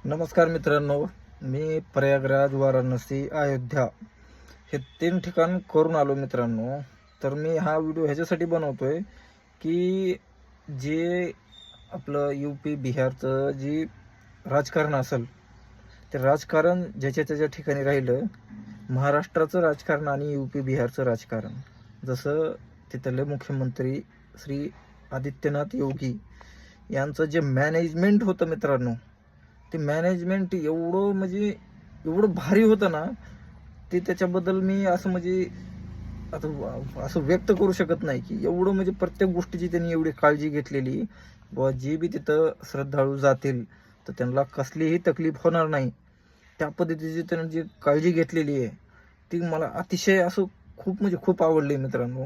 नमस्कार मित्रांनो, मी प्रयागराज, वाराणसी, अयोध्या हे 3 ठिकाण करून आलो मित्रांनो. तर मी हा व्हिडिओ ह्याच्यासाठी बनवतोय की जे आपलं यूपी बिहारचं जी राजकारण असेल, ते राजकारण ज्याच्या त्याच्या ठिकाणी राहिलं. महाराष्ट्राचं राजकारण आणि यूपी बिहारचं राजकारण, जसं तिथले मुख्यमंत्री श्री आदित्यनाथ योगी यांचं जे मॅनेजमेंट होतं मित्रांनो, ते मॅनेजमेंट एवढं म्हणजे एवढं भारी होतं ना, ते त्याच्याबद्दल मी असं म्हणजे आता असं व्यक्त करू शकत नाही की एवढं म्हणजे प्रत्येक गोष्टीची त्यांनी एवढी काळजी घेतलेली. व जे बी तिथं श्रद्धाळू जातील तर त्यांना कसलीही तकलीफ होणार नाही, त्या पद्धतीची त्यांनी जी काळजी घेतलेली आहे ती मला अतिशय असं खूप म्हणजे खूप आवडली मित्रांनो.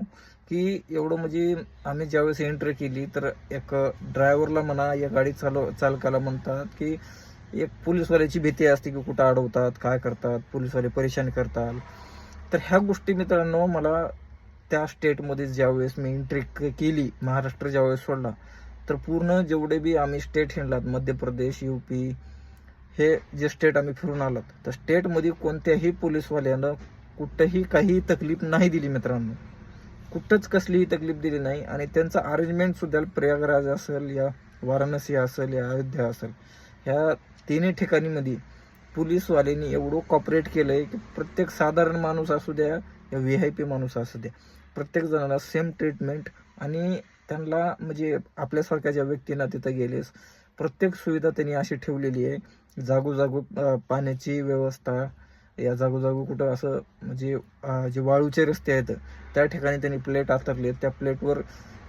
की एवढं म्हणजे आम्ही ज्यावेळेस एंट्री केली तर एक ड्रायव्हरला म्हणा या गाडी चालकाला म्हणतात की एक पोलीसवाल्याची भीती असते की कुठं अडवतात, काय करतात, पोलीसवाले परेशान करतात. तर ह्या गोष्टी मित्रांनो मला त्या स्टेटमध्ये ज्यावेळेस मी एंट्री केली, महाराष्ट्र ज्यावेळेस सोडला, तर पूर्ण जेवढे बी आम्ही स्टेट हिंडलात, मध्य प्रदेश, यूपी, हे जे स्टेट आम्ही फिरून आलात, तर स्टेटमध्ये कोणत्याही पोलीसवाल्यानं कुठंही काही तकलीफ नाही दिली मित्रांनो. कुठंच कसलीही तकलीफ दिली नाही. आणि त्यांचं अरेंजमेंट सुद्धा प्रयागराज असेल या वाराणसी असेल या अयोध्या असेल, ह्या तिन्ही ठिकाणीमध्ये पोलीसवाल्यांनी एवढं कॉपरेट केलंय की प्रत्येक साधारण माणूस असू द्या या VIP माणूस असू द्या, प्रत्येक जणाला सेम ट्रीटमेंट. आणि त्यांना म्हणजे आपल्यासारख्या ज्या व्यक्तींना तिथं गेलेस, प्रत्येक सुविधा त्यांनी अशी ठेवलेली आहे. जागोजागो पाण्याची व्यवस्था, या जागोजागो कुठं असं म्हणजे जे वाळूचे रस्ते आहेत त्या ठिकाणी त्यांनी प्लेट आतरले, त्या प्लेटवर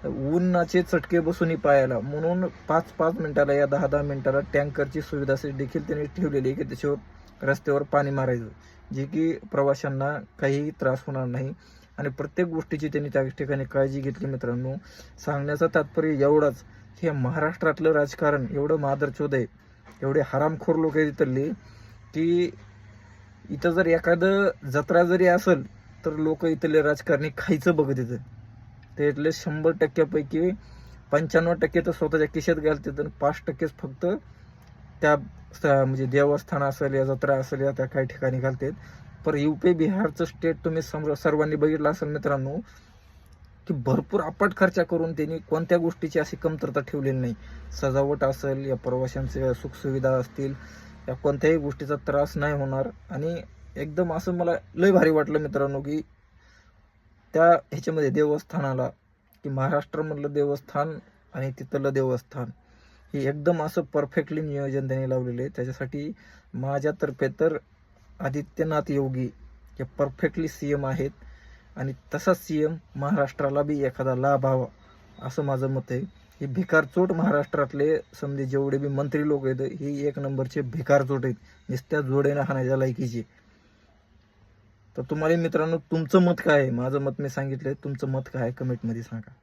उन्हाचे चटके बसूनही पायाला म्हणून 5-5 मिनिटाला या 10-10 मिनिटाला टँकरची सुविधा देखील त्यांनी ठेवलेली आहे की त्याच्यावर रस्त्यावर पाणी मारायचं, जे की प्रवाशांना काहीही त्रास होणार नाही. आणि प्रत्येक गोष्टीची त्यांनी त्या ठिकाणी काळजी घेतली मित्रांनो. सांगण्याचं तात्पर्य एवढंच की महाराष्ट्रातलं राजकारण एवढं मादरचोद आहे, एवढे हरामखोर लोक आहेत इथली, की इथं जर एखादं जत्रा जरी असेल तर लोक इथले राजकारणी खायचं बघत येतं. ते इथले 100%पैकी 95% तर स्वतःच्या खिशात घालतात आणि 5%च फक्त त्या म्हणजे देवस्थान असेल या जत्रा असेल या त्या काही ठिकाणी घालतात. पर यूपी बिहारचं स्टेट तुम्ही सर्वांनी बघितलं असेल मित्रांनो, की भरपूर अपाट खर्च करून त्यांनी कोणत्या गोष्टीची अशी कमतरता ठेवलेली नाही. सजावट असेल या प्रवाशांच्या सुखसुविधा असतील, या कोणत्याही गोष्टीचा त्रास नाही होणार. आणि एकदम असं मला लय भारी वाटलं मित्रांनो की त्या ह्याच्यामध्ये देवस्थानाला, की महाराष्ट्रामधलं देवस्थान आणि तिथलं देवस्थान हे एकदम असं परफेक्टली नियोजन त्यांनी लावलेलं आहे. त्याच्यासाठी माझ्यातर्फे तर आदित्यनाथ योगी हे परफेक्टली CM आहेत. आणि तसाच CM महाराष्ट्राला बी एखादा लाभावा असं माझं मत आहे. हे भिकारचोट महाराष्ट्रातले समजे जेवढे बी मंत्री लोक आहेत ही 1 नंबरचे भिकारचोट आहेत, नुसत्या जोड्यानं हाणायच्या लायकीचे. तर तुम्हाला मित्रांनो तुमचं मत काय आहे? माझं मत मी सांगितलंय, तुमचं मत काय आहे कमेंटमध्ये सांगा.